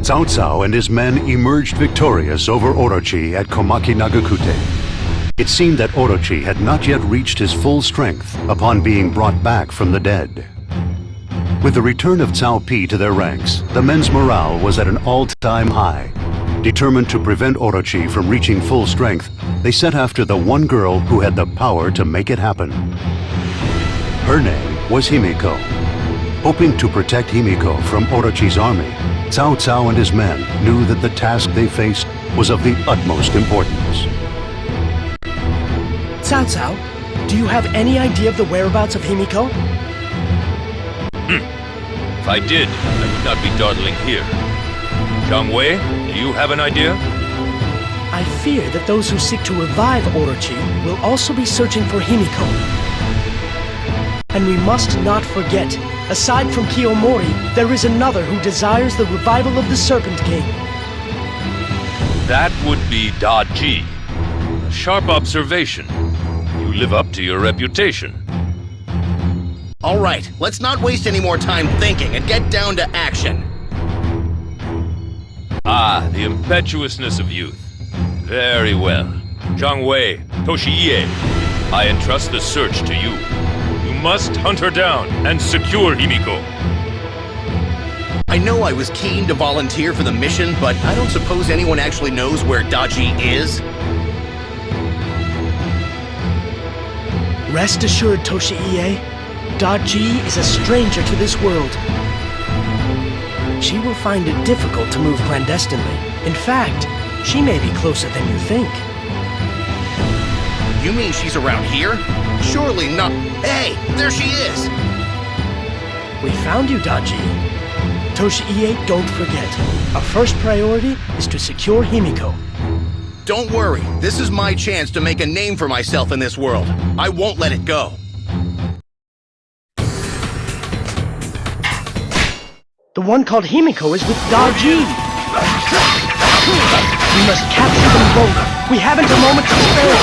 Cao Cao and his men emerged victorious over Orochi at Komaki Nagakute. It seemed that Orochi had not yet reached his full strength upon being brought back from the dead. With the return of Cao Pi to their ranks, the men's morale was at an all-time high. Determined to prevent Orochi from reaching full strength, they set after the one girl who had the power to make it happen. Her name was Himiko. Hoping to protect Himiko from Orochi's army, Cao Cao and his men knew that the task they faced was of the utmost importance. Cao Cao, do you have any idea of the whereabouts of Himiko? If I did, I would not be dawdling here. Zhang Wei, do you have an idea? I fear that those who seek to revive Orochi will also be searching for Himiko. And we must not forget, aside from Kiyomori, there is another who desires the revival of the Serpent King. That would be Da Ji. A sharp observation. You live up to your reputation. All right, let's not waste any more time thinking and get down to action. Ah, the impetuousness of youth. Very well. Zhang Wei, Toshiie, I entrust the search to you. You must hunt her down and secure Himiko. I know I was keen to volunteer for the mission, but I don't suppose anyone actually knows where Daji is. Rest assured, Toshiie, Daji is a stranger to this world. She will find it difficult to move clandestinely. In fact, she may be closer than you think. You mean she's around here? Surely not. Hey, there she is! We found you, Daji. Toshiie, don't forget. Our first priority is to secure Himiko. Don't worry, this is my chance to make a name for myself in this world. I won't let it go. The one called Himiko is with Daji. We must capture them both. We haven't a moment to spare.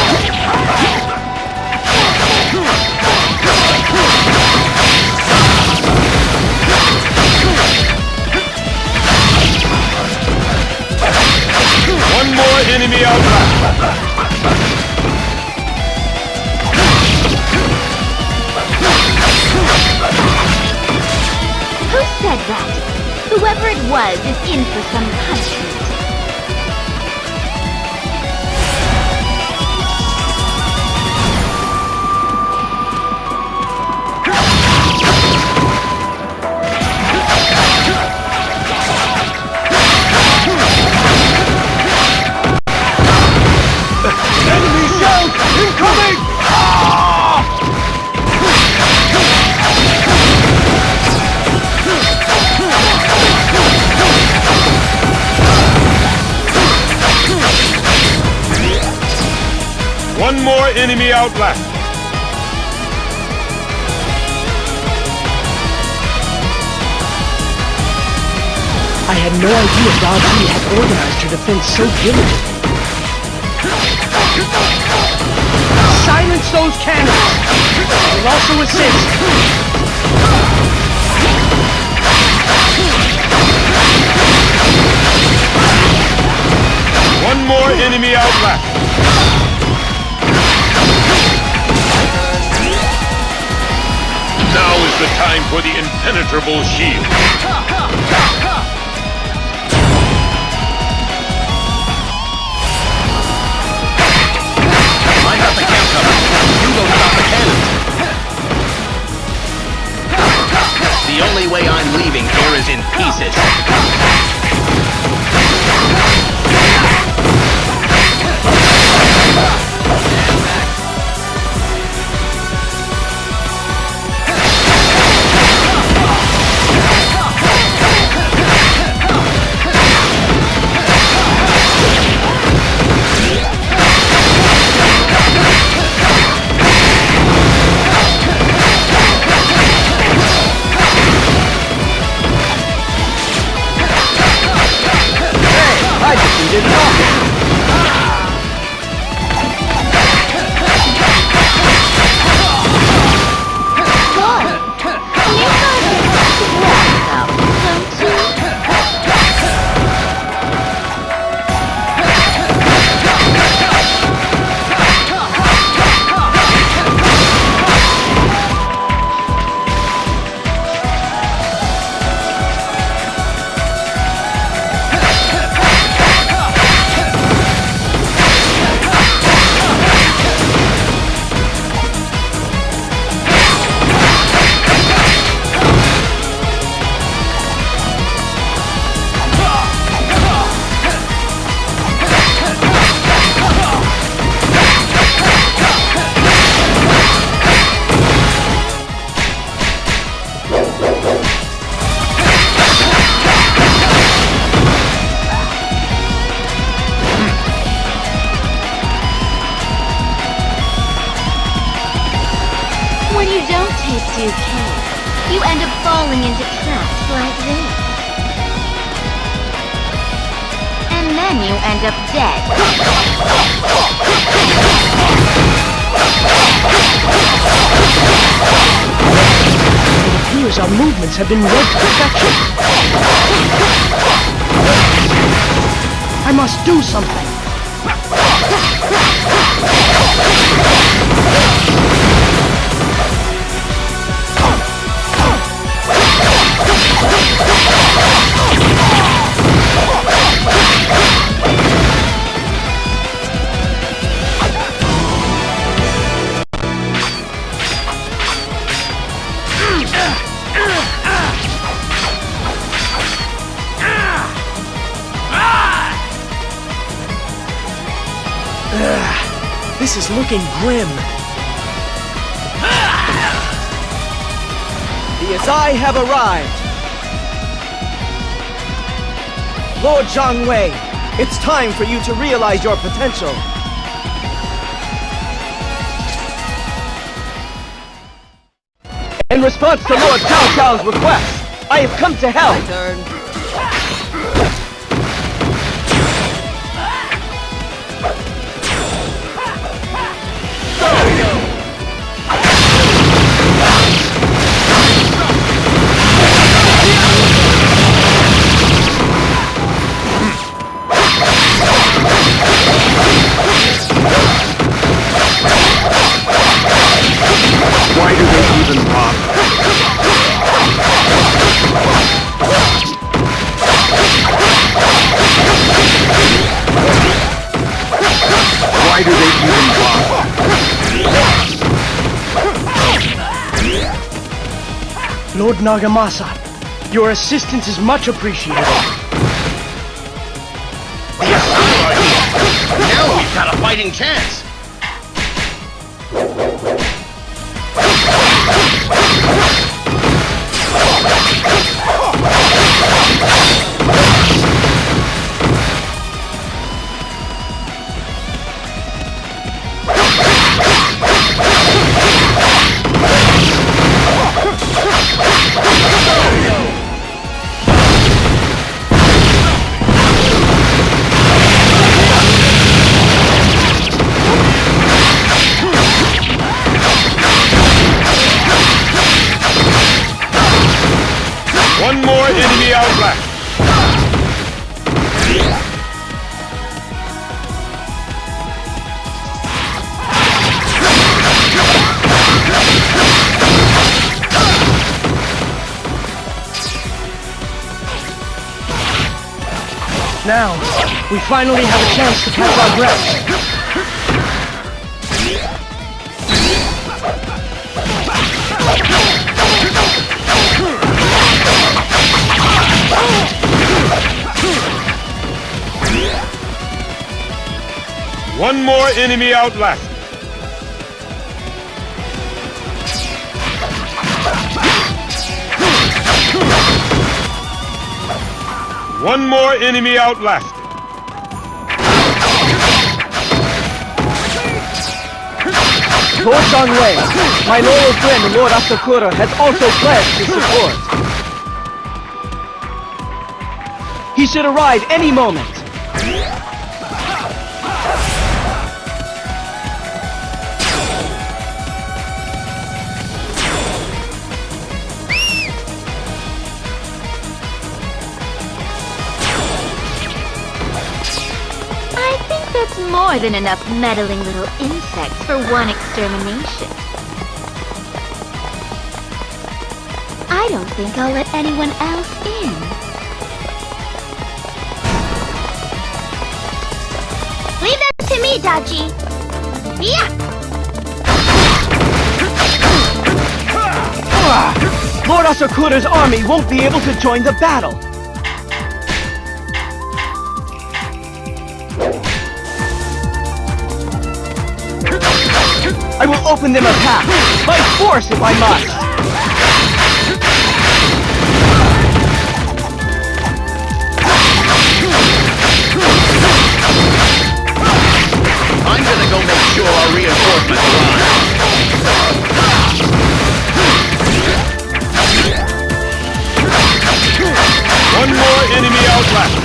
One more enemy outback. Who said that? Whoever it was is in for some punishment. Enemy shells incoming! One more enemy outback. I had no idea Daji had organized her defense so diligently. Silence those cannons! We'll also assist! One more enemy outback. Now is the time for the impenetrable shield. I got the camp covered. You go stop the cannons. The only way I'm leaving here is in pieces. You don't take due care. You end up falling into traps like this. And then you end up dead. It appears our movements have been read to perfection. I must do something. This is looking grim. The Azai have arrived! Lord Zhang Wei, it's time for you to realize your potential. In response to Lord Cao Cao's request, I have come to help! My turn. Why do they even pop? Why do they even pop? Lord Nagamasa, your assistance is much appreciated. Now we've got a fighting chance! One more enemy outlast. Now, we finally have a chance to catch our breath. One more enemy outlast. One more enemy outlasted. Lord Zhang Wei, my loyal friend Lord Asakura has also pledged his support. He should arrive any moment. That's more than enough meddling little insects for one extermination. I don't think I'll let anyone else in. Leave that to me, Dachi! Yeah! Lord Asakura's army won't be able to join the battle. I will open them a path, by force if I must! I'm gonna go make sure our reinforcements arrive. out left.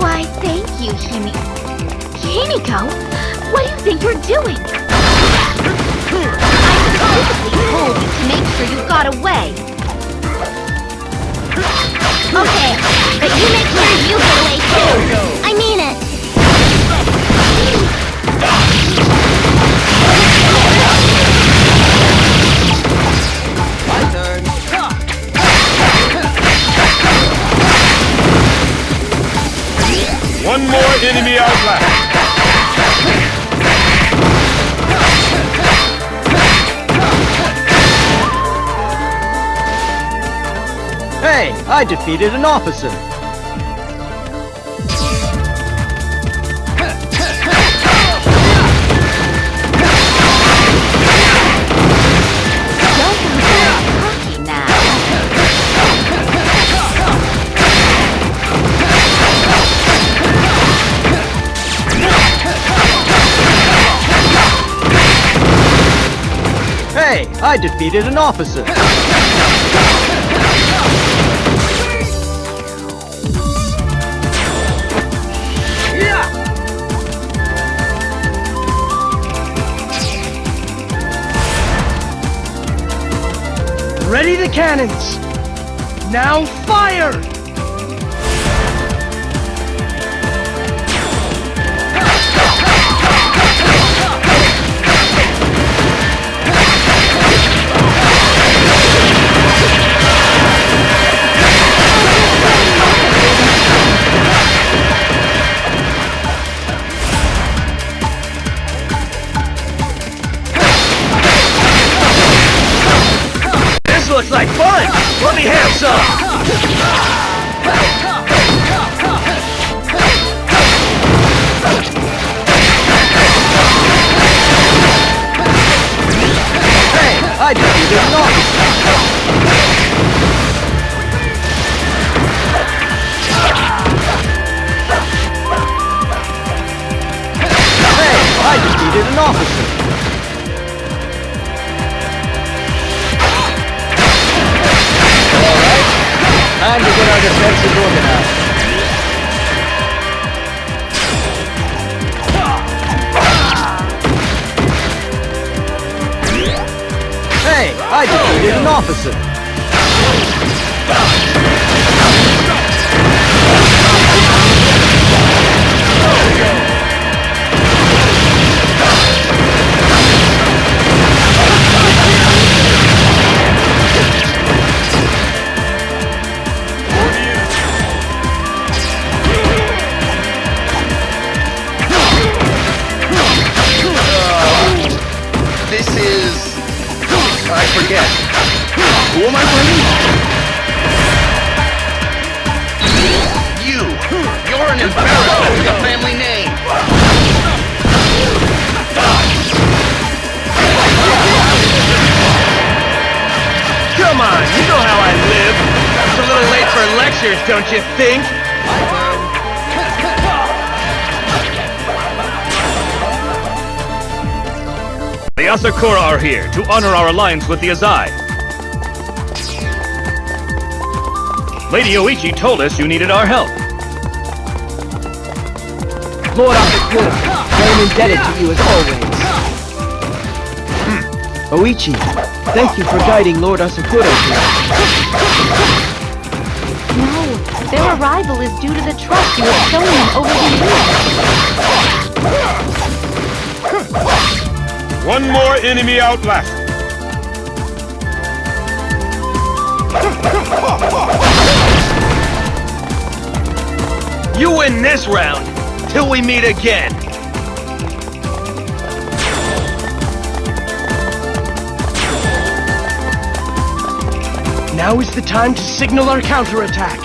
Why, thank you, Himiko? What do you think you're doing? I specifically told you to make sure you got away. Okay, but you make sure you get away too. I mean it. My turn. One more enemy out left. Hey, I defeated an officer. Don't be so cocky now. Hey, I defeated an officer. Ready the cannons! Now fire! This looks like fun! Let me have some! Hey, I defeated an officer! Hey, I defeated an officer! Time to get our defenses organized. Hey, I defeated an officer. This is... I forget. Who am I fighting? You're an embarrassment to the family name. Come on, you know how I live. It's a little late for lectures, don't you think? My turn. The Asakura are here to honor our alliance with the Azai. Lady Oichi told us you needed our help. Lord Asakura, I am indebted to you as always. Oichi, thank you for guiding Lord Asakura here. No, their arrival is due to the trust you have shown them over the years. One more enemy out left. You win this round, till we meet again. Now is the time to signal our counterattack.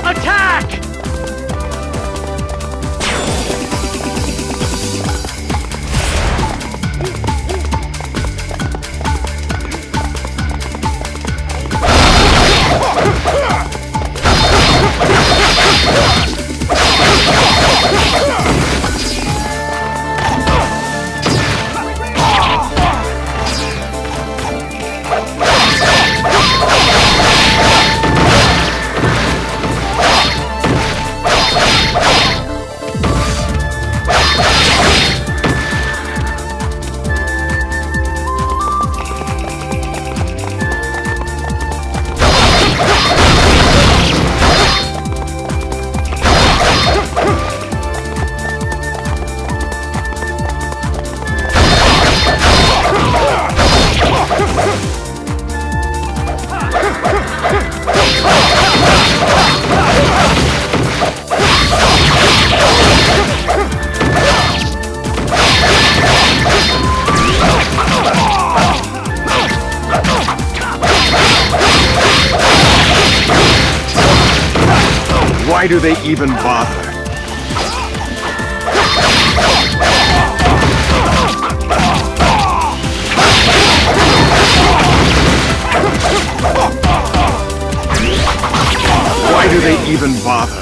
Attack! Why do they even bother? Why do they even bother?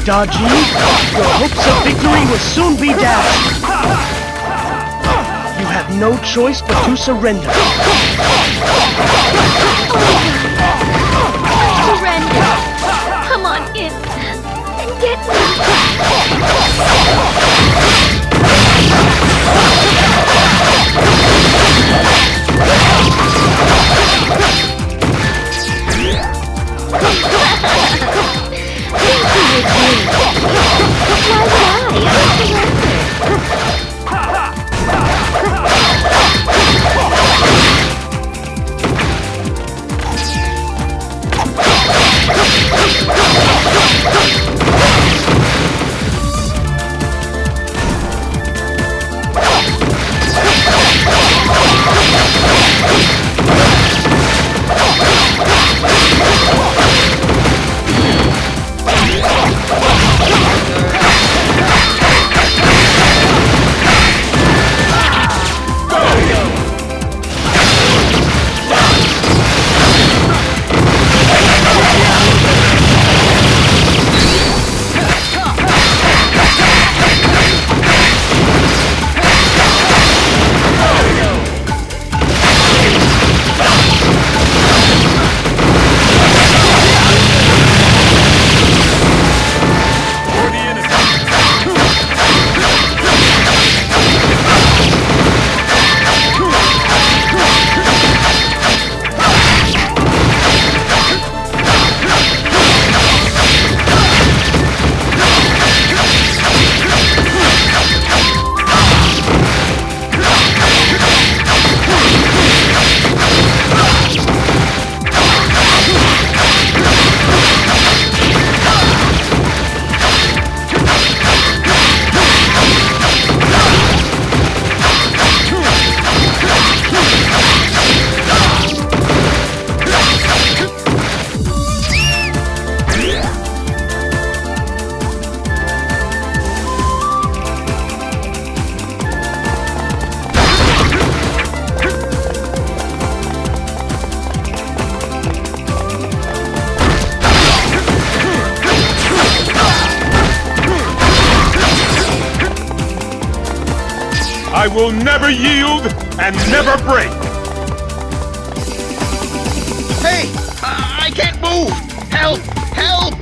Daji, your hopes of victory will soon be dashed. You have no choice but to surrender. Surrender. Come on in and get I will never yield and never break! Hey! I can't move! Help! Help!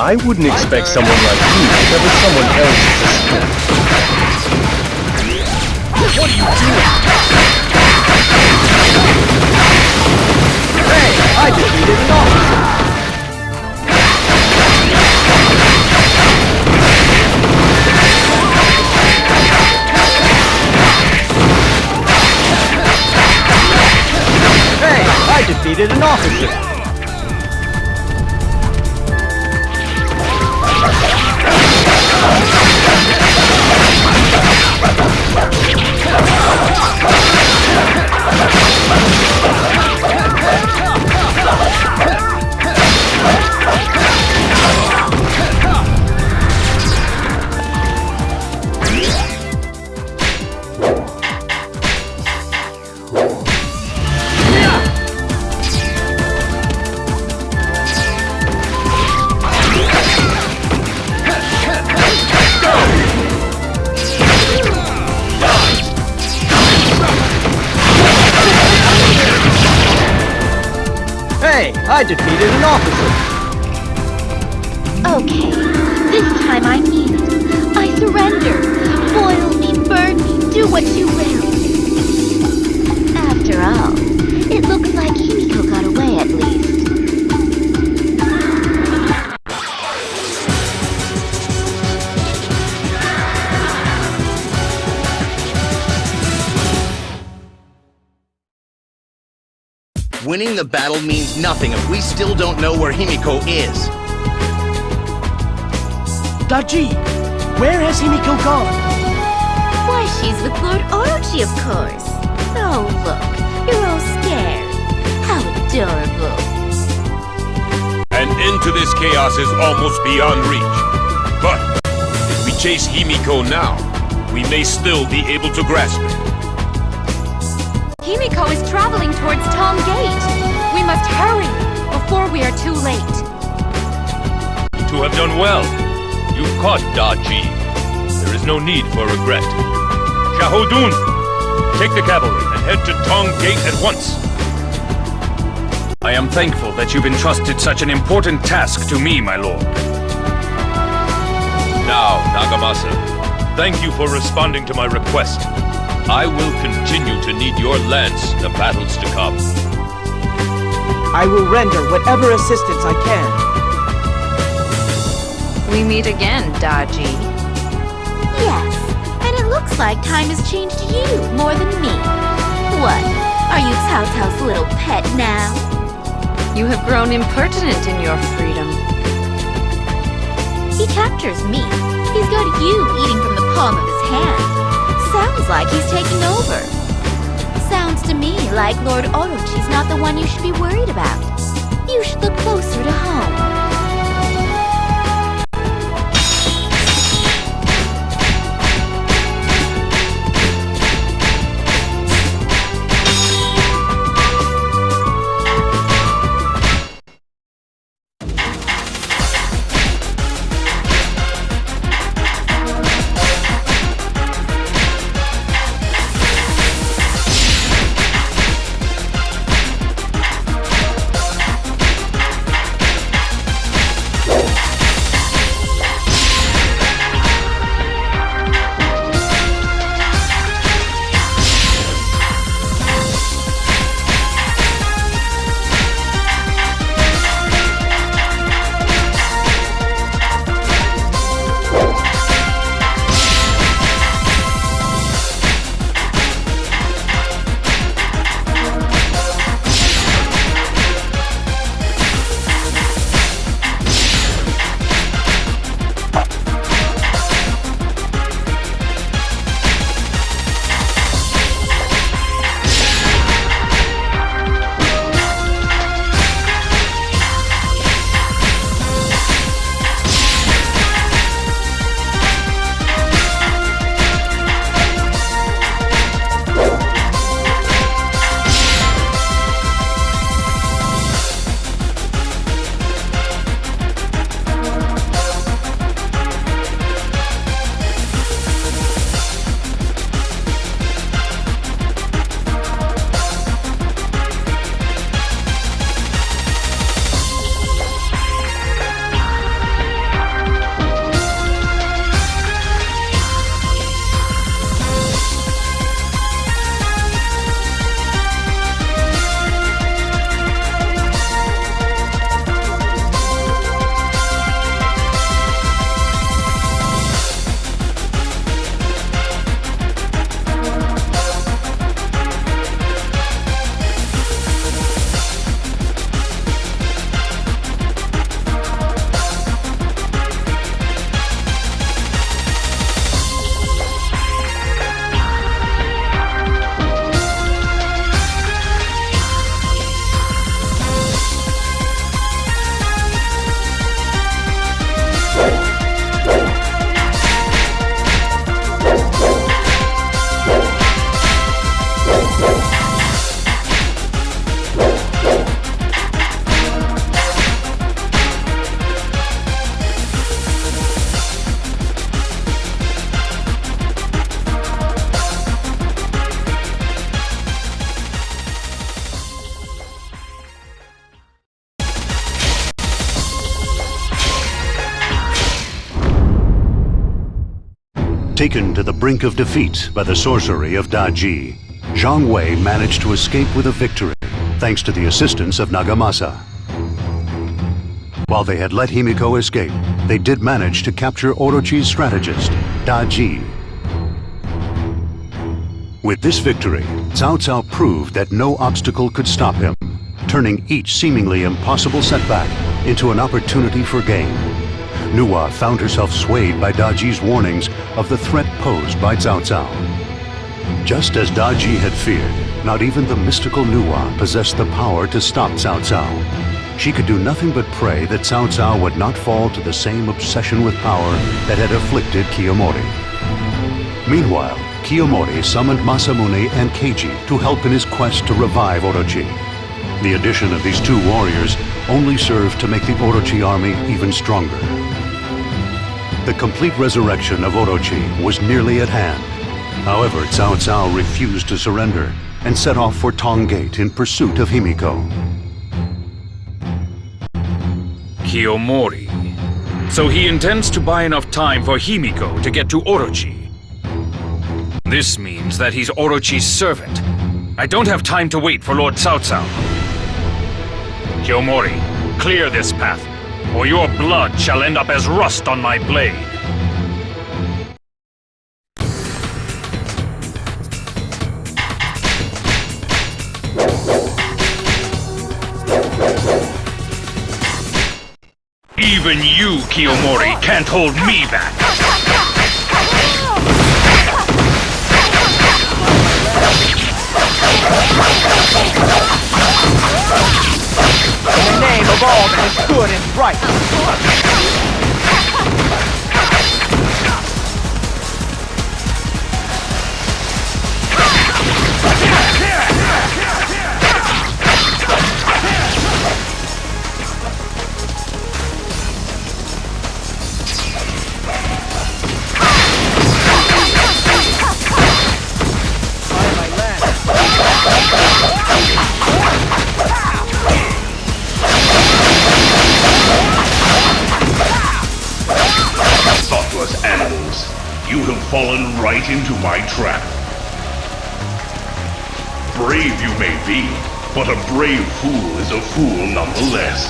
I wouldn't expect someone like you to cover someone else's escape. What are you doing? Hey, I defeated an officer! Hey, I defeated an officer! I defeated an officer. Okay, this time I mean it. I surrender. Boil me, burn me, do what you will. After all, it looks like Himiko got away at least. Winning the battle means nothing if we still don't know where Himiko is. Daji, where has Himiko gone? Why, she's with Lord Orochi, of course. Oh, look, you're all scared. How adorable. An end to this chaos is almost beyond reach. But if we chase Himiko now, we may still be able to grasp it. Himiko is traveling towards Tong Gate. We must hurry before we are too late. To have done well. You've caught Daji. There is no need for regret. Shahodun, take the cavalry and head to Tong Gate at once. I am thankful that you've entrusted such an important task to me, my lord. Now, Nagamasa, thank you for responding to my request. I will continue to need your lance in the battles to come. I will render whatever assistance I can. We meet again, Daji. Yes, and it looks like time has changed you more than me. What? Are you Cao Cao's little pet now? You have grown impertinent in your freedom. He captures me. He's got you eating from the palm of his hand. Sounds like he's taking over. Sounds to me like Lord Orochi's not the one you should be worried about. You should look closer to home. Taken to the brink of defeat by the sorcery of Daji, Zhang Wei managed to escape with a victory, thanks to the assistance of Nagamasa. While they had let Himiko escape, they did manage to capture Orochi's strategist, Daji. With this victory, Cao Cao proved that no obstacle could stop him, turning each seemingly impossible setback into an opportunity for gain. Nuwa found herself swayed by Daji's warnings of the threat posed by Cao Cao. Just as Daji had feared, not even the mystical Nuwa possessed the power to stop Cao Cao. She could do nothing but pray that Cao Cao would not fall to the same obsession with power that had afflicted Kiyomori. Meanwhile, Kiyomori summoned Masamune and Keiji to help in his quest to revive Orochi. The addition of these two warriors only served to make the Orochi army even stronger. The complete resurrection of Orochi was nearly at hand. However, Cao Cao refused to surrender and set off for Tong Gate in pursuit of Himiko. Kiyomori. So he intends to buy enough time for Himiko to get to Orochi. This means that he's Orochi's servant. I don't have time to wait for Lord Cao Cao. Kiyomori, clear this path, or your blood shall end up as rust on my blade. Even you, Kiyomori, can't hold me back! In the name of all that is good and right. Thoughtless animals, you have fallen right into my trap. Brave you may be, but a brave fool is a fool nonetheless.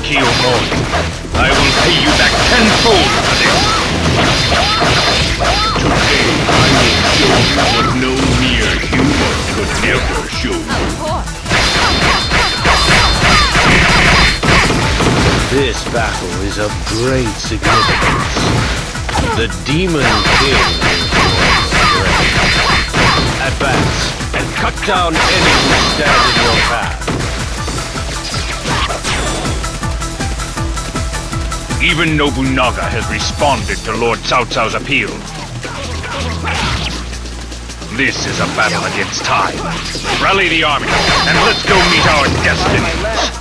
Kiyomori, I will pay you back tenfold for this! Today I will show you what no mere human could ever show you. This battle is of great significance. The Demon King is your strength. Advance and cut down any who stand in your path. Even Nobunaga has responded to Lord Cao Cao's appeal. This is a battle against time. Rally the army, and let's go meet our destinies!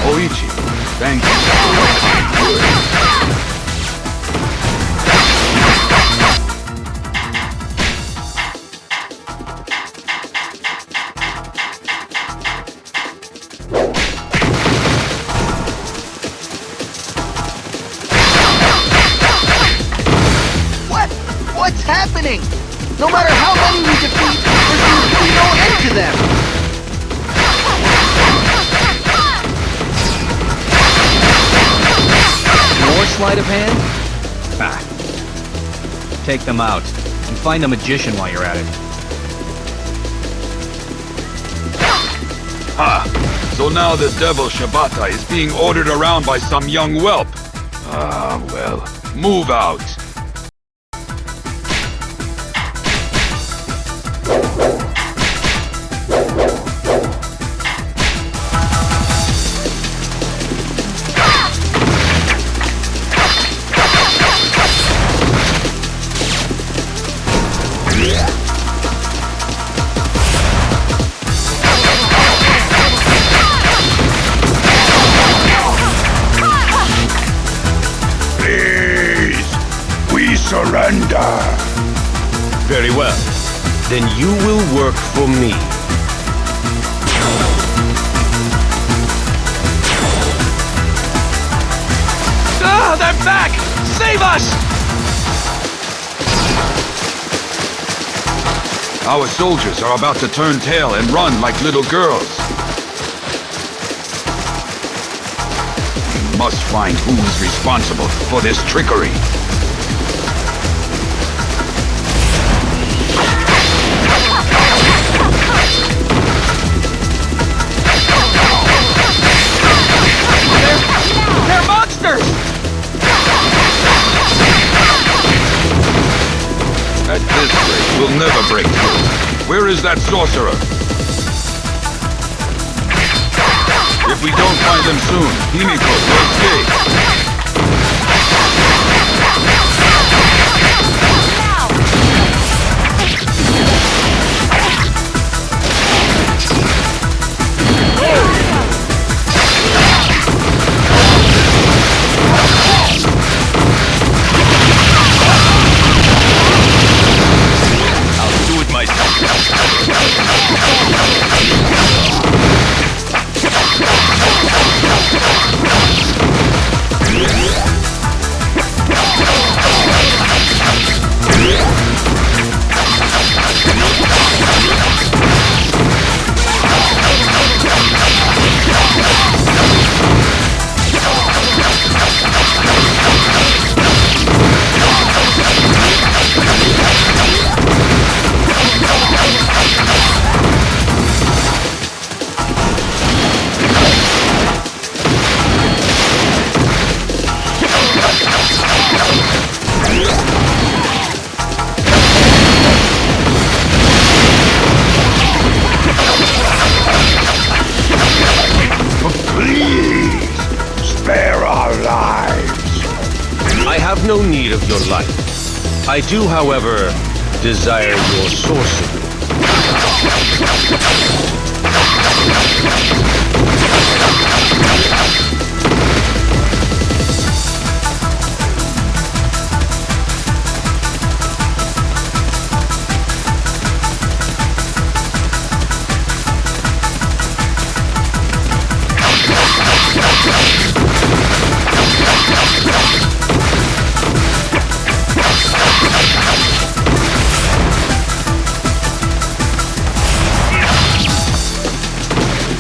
Koichi, thank you for your kind words. What's happening? No matter how many we defeat, there's usually no end to them. More sleight of hand? Ah. Take them out, and find a magician while you're at it. Ha! So now the devil Shibata is being ordered around by some young whelp. Ah, well, move out. Surrender. Very well. Then you will work for me. Ah, they're back! Save us! Our soldiers are about to turn tail and run like little girls. We must find who's responsible for this trickery. They're monsters! At this rate, we'll never break through. Where is that sorcerer? If we don't find them soon, Himiko will escape. No need of your life. I do, however, desire your sorcery.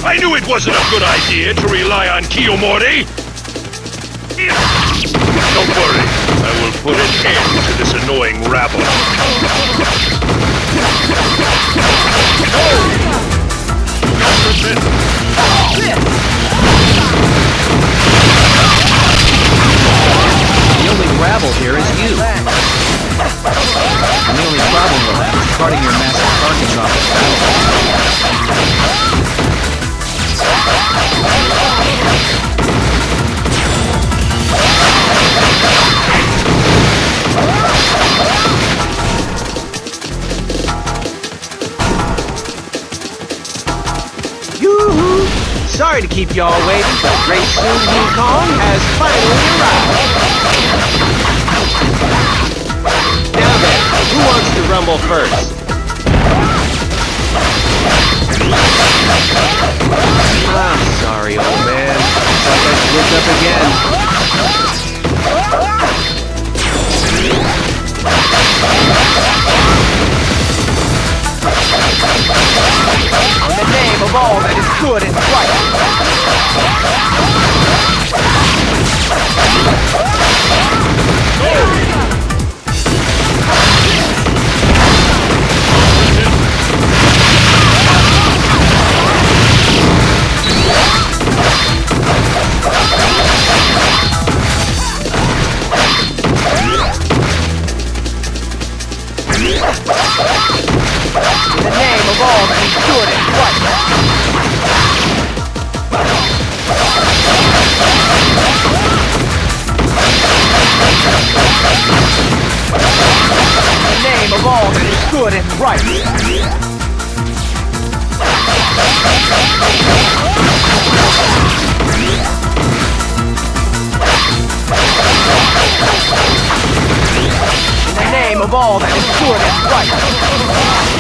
I knew it wasn't a good idea to rely on Kiyomori! Don't worry, I will put an end to this annoying rabble. The only rabble here is you. And the only problem with that is carting your massive carcass off the battlefield. Yoo-hoo! Sorry to keep y'all waiting, but Great Sun Wukong has finally arrived. Now then, who wants to rumble first? I'm sorry, old man. Looks like I slipped up again. In the name of all that is good and right. In the name of all that is good and right. In the name of all that is good and right. In the of all that is good and right.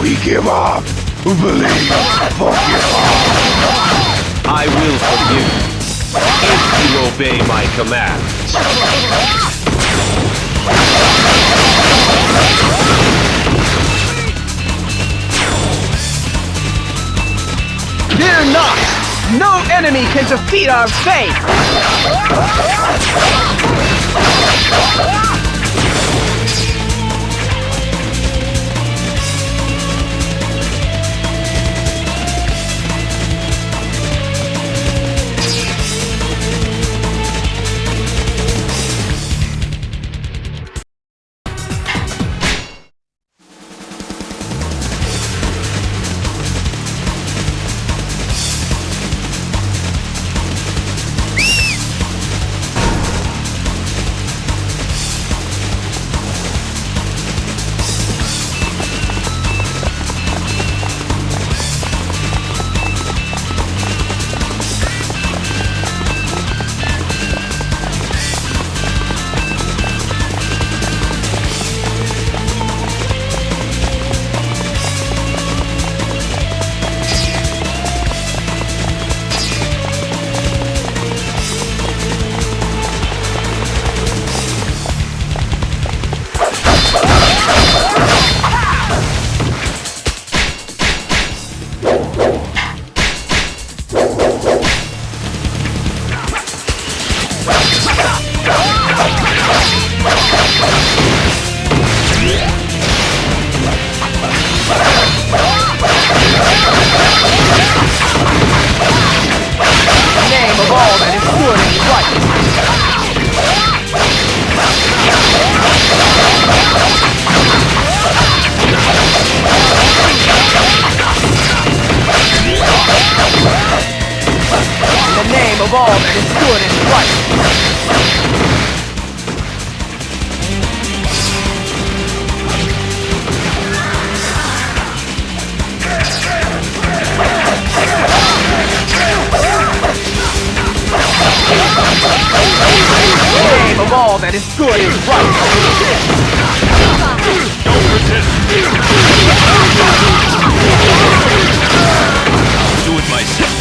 We give up. Believe. Forgive us. I will forgive you if you obey my commands. Fear not! No enemy can defeat our faith! Of all that is good and right. The name of all that is good and right. Don't resist. I'll do it myself.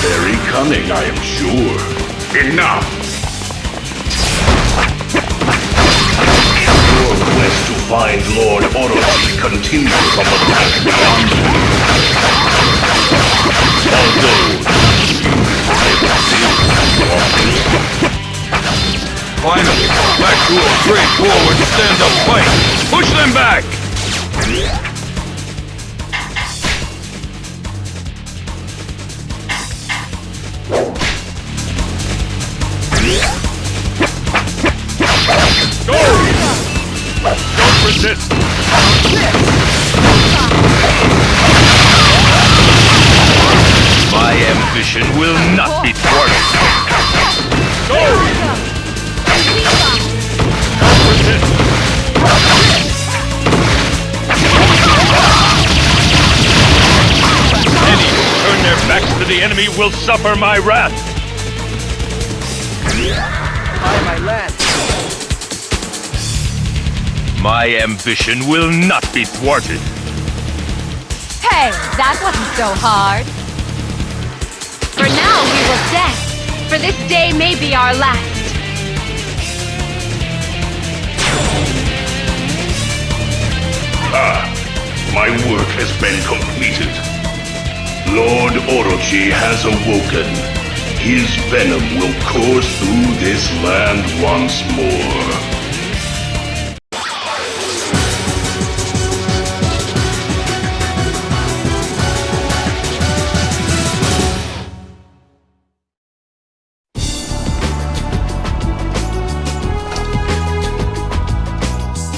Very cunning, I am sure. Enough! Your quest to find Lord Orochi continues on the path beyond you. Although Finally, back to a straightforward stand-up fight! Push them back! Go! Don't resist! My ambition will not be thwarted. Go! Don't resist! Any who turn their backs to the enemy will suffer my wrath. My land. My ambition will not be thwarted. Hey, that wasn't so hard. For now, we will dance, for this day may be our last. Ah, my work has been completed. Lord Orochi has awoken. His venom will course through this land once more.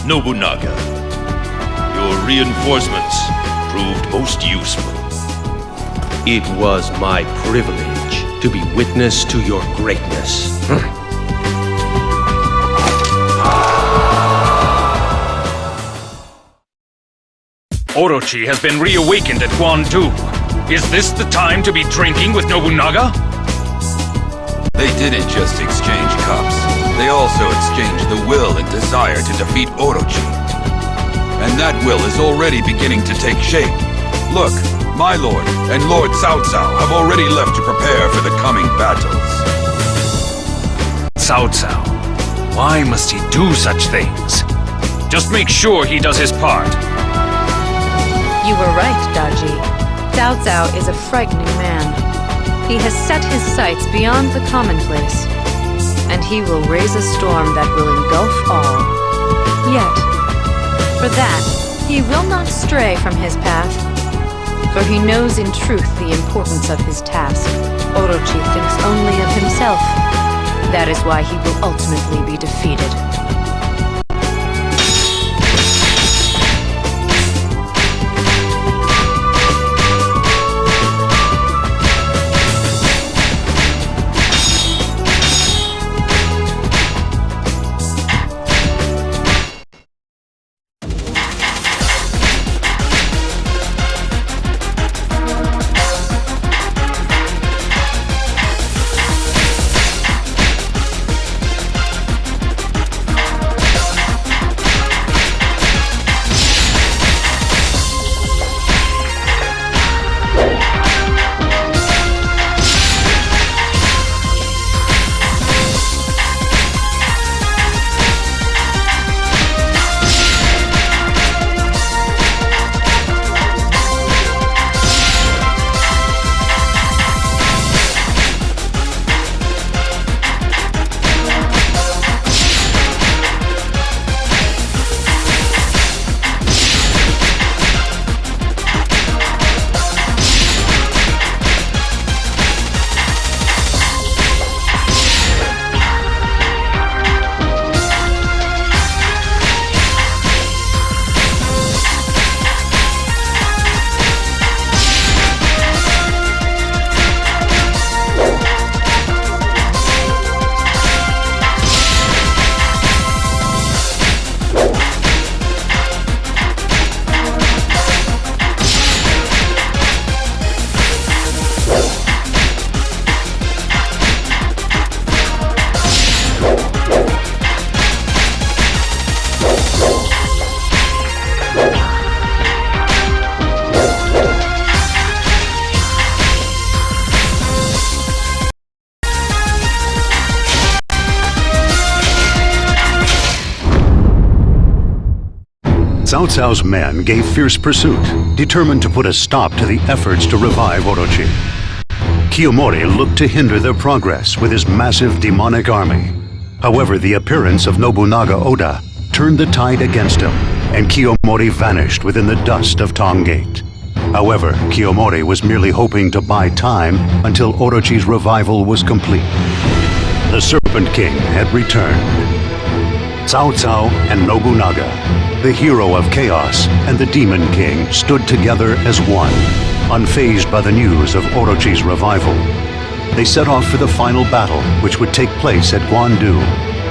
Nobunaga, your reinforcements proved most useful. It was my privilege to be witness to your greatness. Orochi has been reawakened at Guandu. Is this the time to be drinking with Nobunaga? They didn't just exchange cups. They also exchanged the will and desire to defeat Orochi. And that will is already beginning to take shape. Look, my lord and Lord Cao Cao have already left to prepare for the coming battles. Cao Cao. Why must he do such things? Just make sure he does his part. You were right, Daji. Cao Cao is a frightening man. He has set his sights beyond the commonplace, and he will raise a storm that will engulf all. Yet, for that, he will not stray from his path, for he knows in truth the importance of his task. Orochi thinks only of himself. That is why he will ultimately be defeated. Cao Cao's men gave fierce pursuit, determined to put a stop to the efforts to revive Orochi. Kiyomori looked to hinder their progress with his massive demonic army. However, the appearance of Nobunaga Oda turned the tide against him, and Kiyomori vanished within the dust of Tong Gate. However, Kiyomori was merely hoping to buy time until Orochi's revival was complete. The Serpent King had returned. Cao Cao and Nobunaga, the hero of chaos and the Demon King, stood together as one, unfazed by the news of Orochi's revival. They set off for the final battle, which would take place at Guandu.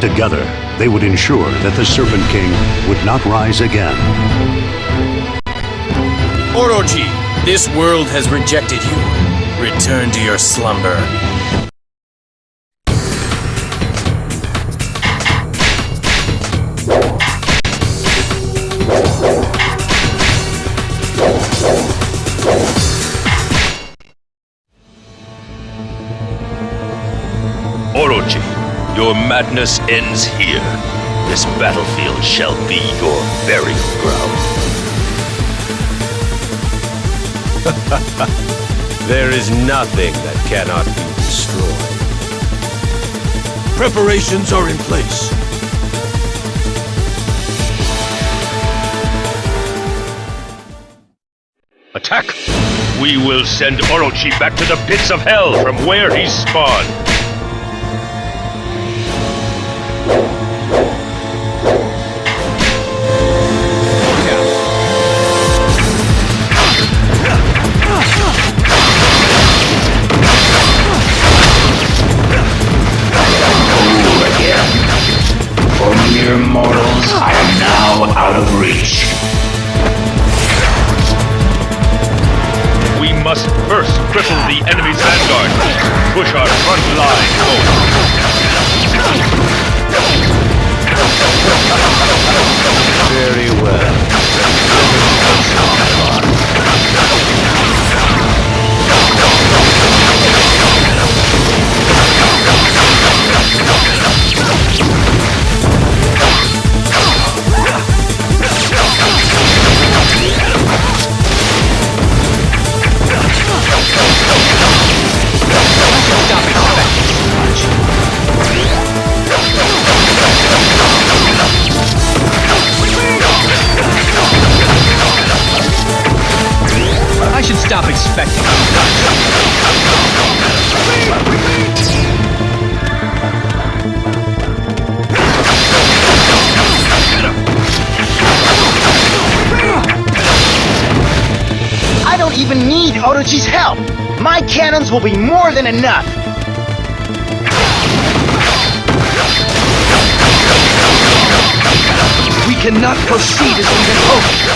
Together, they would ensure that the Serpent King would not rise again. Orochi, this world has rejected you. Return to your slumber. Orochi, your madness ends here. This battlefield shall be your burial ground. There is nothing that cannot be destroyed. Preparations are in place. Attack! We will send Orochi back to the pits of hell from where he spawned. For mere mortals, I am now out of reach. We must first cripple the enemy's vanguard. Push our front line forward. Very well. I should stop expecting. I don't even need Orochi's help! My cannons will be more than enough! We cannot proceed as we had hoped!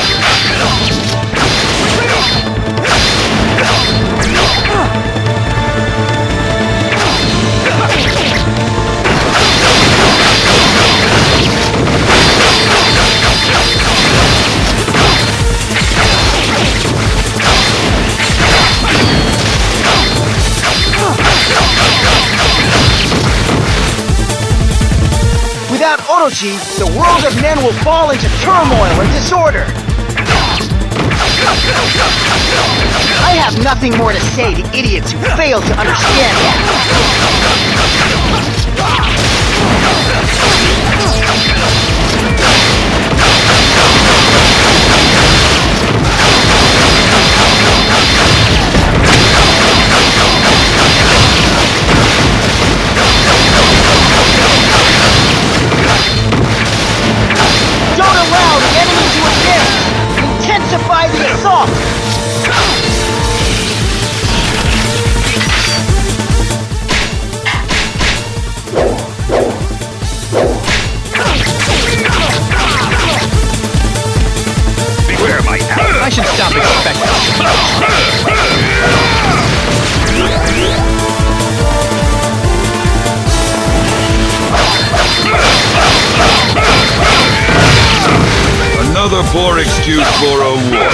Without Orochi, the world of Nen will fall into turmoil and disorder! I have nothing more to say to idiots who fail to understand that. Don't allow the enemy to advance! Intensify the assault! Beware my arrow! I should stop expecting. Another poor excuse for a war.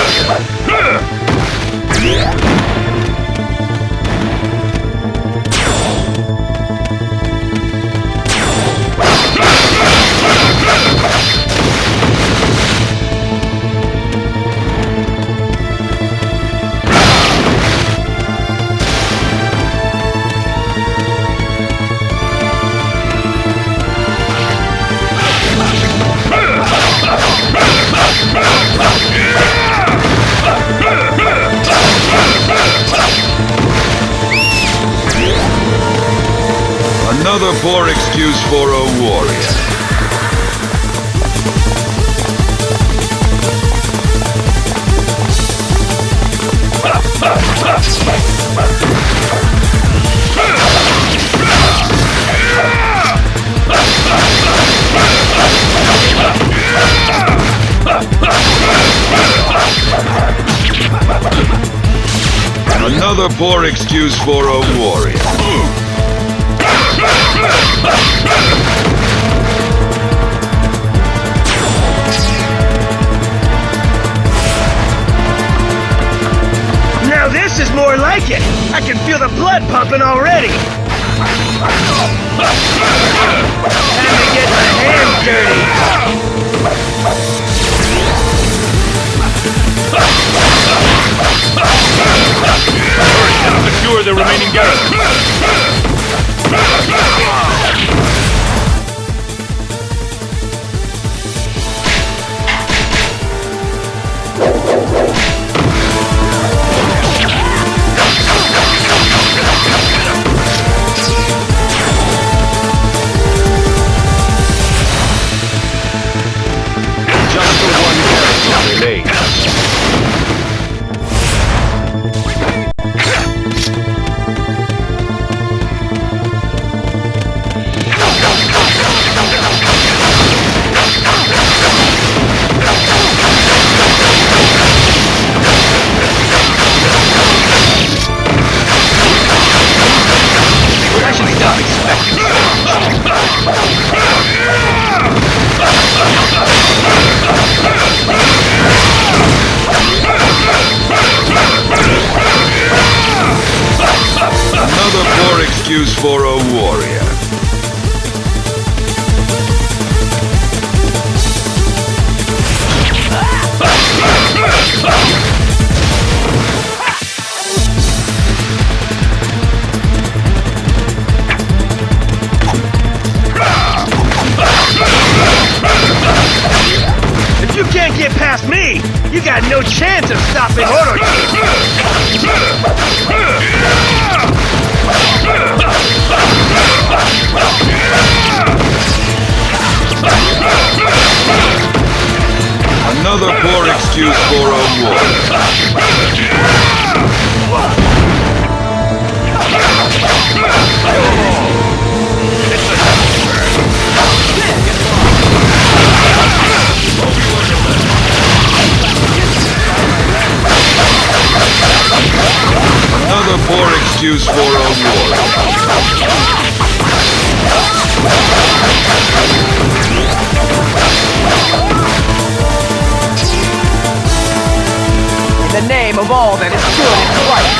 Another poor excuse for a warrior. Another poor excuse for a warrior. Now this is more like it! I can feel the blood pumping already! Time to get my hands dirty! Hurry and secure the remaining garrison. Just the one garrison remains. I should stop expecting Another poor excuse for a warrior. If you can't get past me, you got no chance of stopping Orochi! Another poor excuse for a warrior. Another poor excuse for a warrior. In the name of all that is good and right!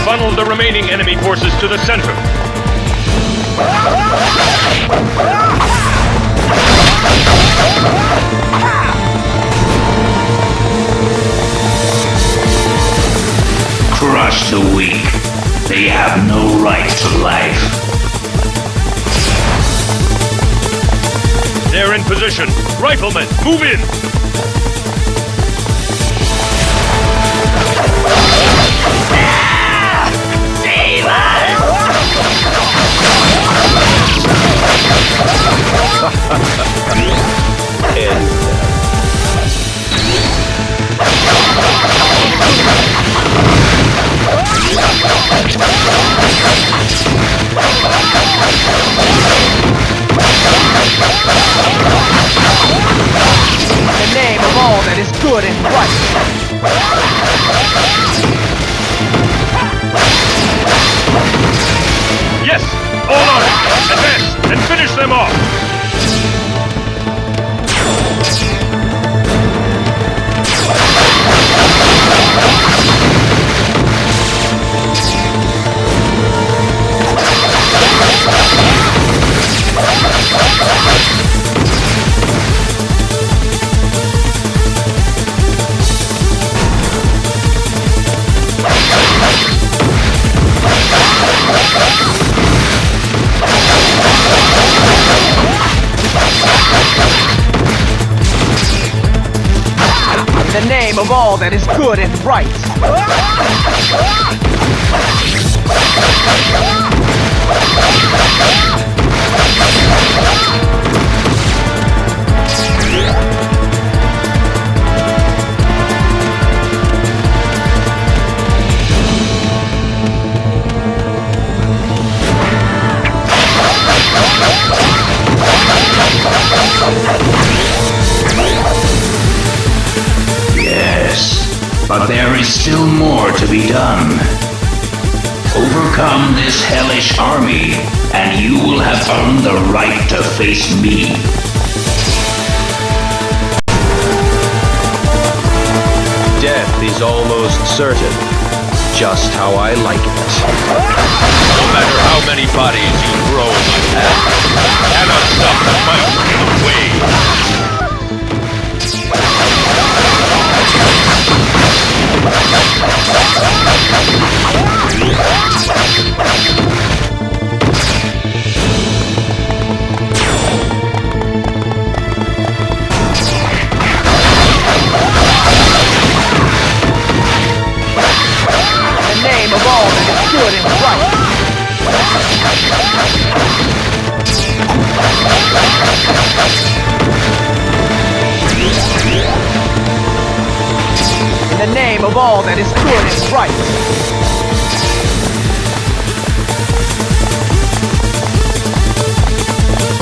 Funnel the remaining enemy forces to the center. Crush the weak. They have no right to life. They're in position. Riflemen, move in! and finish them off! In the name of all that is good and right. Yes, but there is still more to be done. Overcome this hellish army, and you will have earned the right to face me. Death is almost certain, just how I like it. No matter how many bodies you throw in my path, cannot stop the might of the wave. In the name of all that is good and right. In the name of all that is good and right.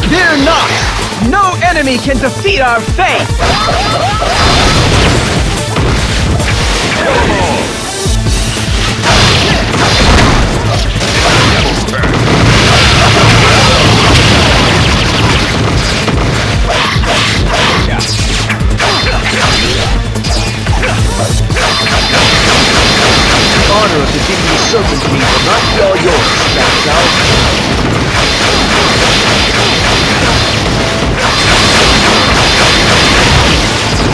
Fear not! No enemy can defeat our faith! The honor of defeating the Serpent King will not be all yours, Shao.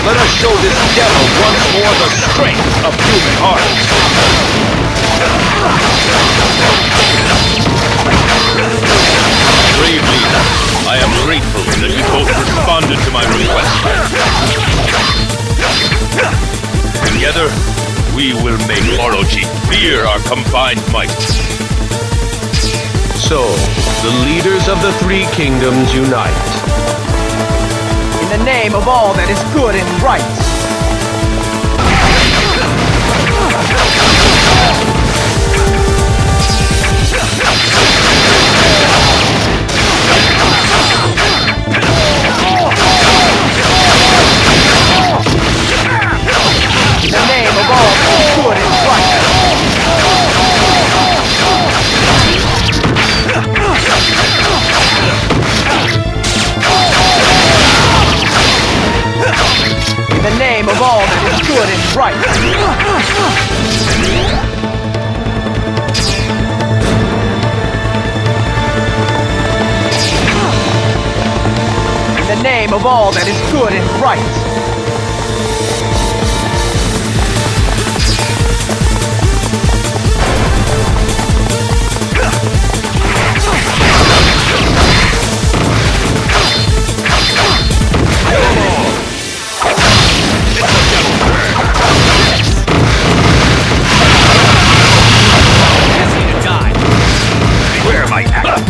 Let us show this devil once more the strength of human hearts. Brave leader, I am grateful that you both responded to my request. Together, we will make Orochi fear our combined might. So, the leaders of the three kingdoms unite. In the name of all that is good and right. In the name of all that is good and right. In the name of all that is good and right. In the name of all that is good and right. Where am I at?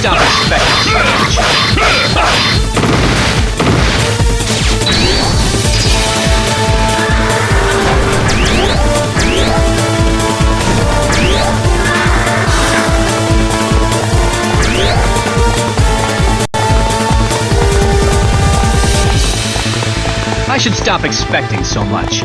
stop expecting so much. I should stop expecting so much.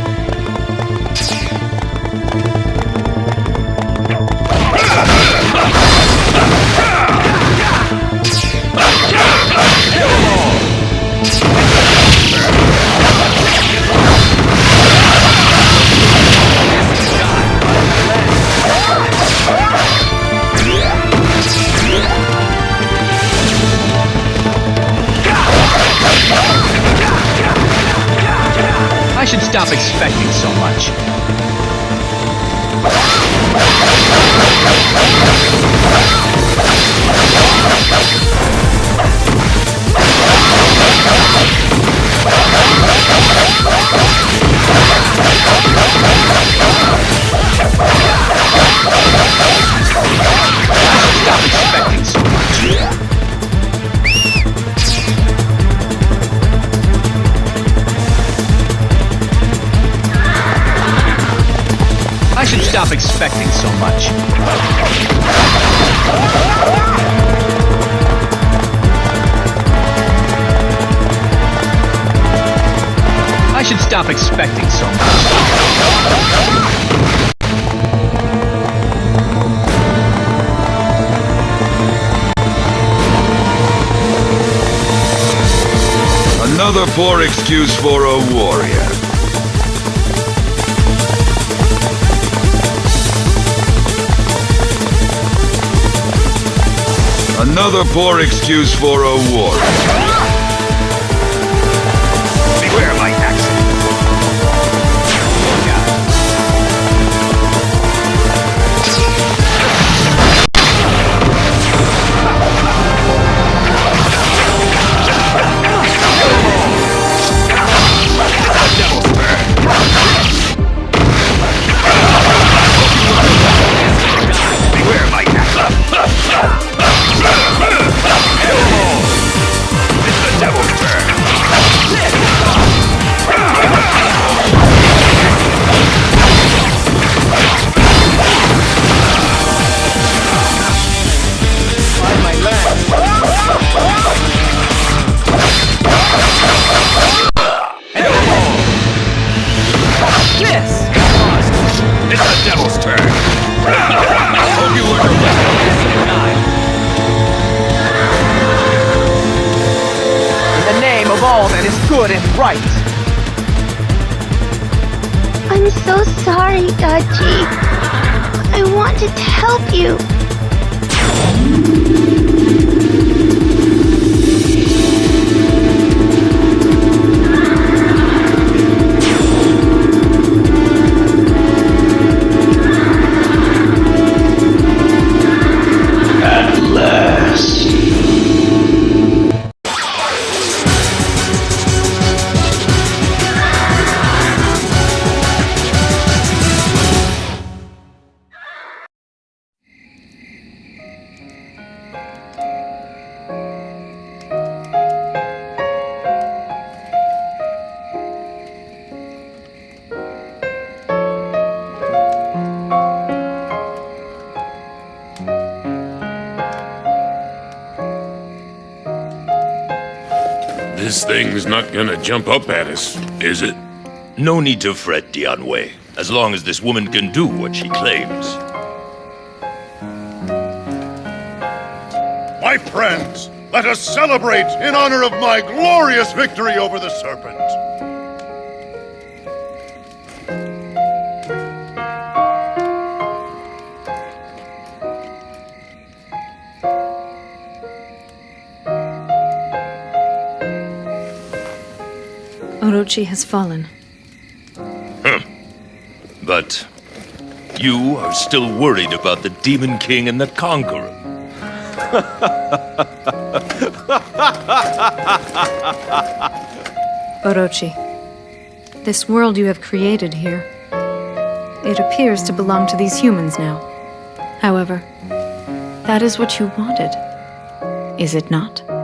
I should stop expecting so much. I should stop expecting so much. I should stop expecting so much. Another poor excuse for a warrior. Another poor excuse for a warrior. Beware my accent. Beware my accent. It's the devil's turn. Find my land. Yes! It's the devil's turn. Hope you learn your lesson. In the name of all that is good and right. I'm so sorry, Daji. I wanted to help you. At last. This thing's not gonna jump up at us, is it? No need to fret, Dianwei, as long as this woman can do what she claims. My friends, let us celebrate in honor of my glorious victory over the serpent. Orochi has fallen. But you are still worried about the Demon King and the Conqueror. Orochi, this world you have created here, it appears to belong to these humans now. However, that is what you wanted. is it not?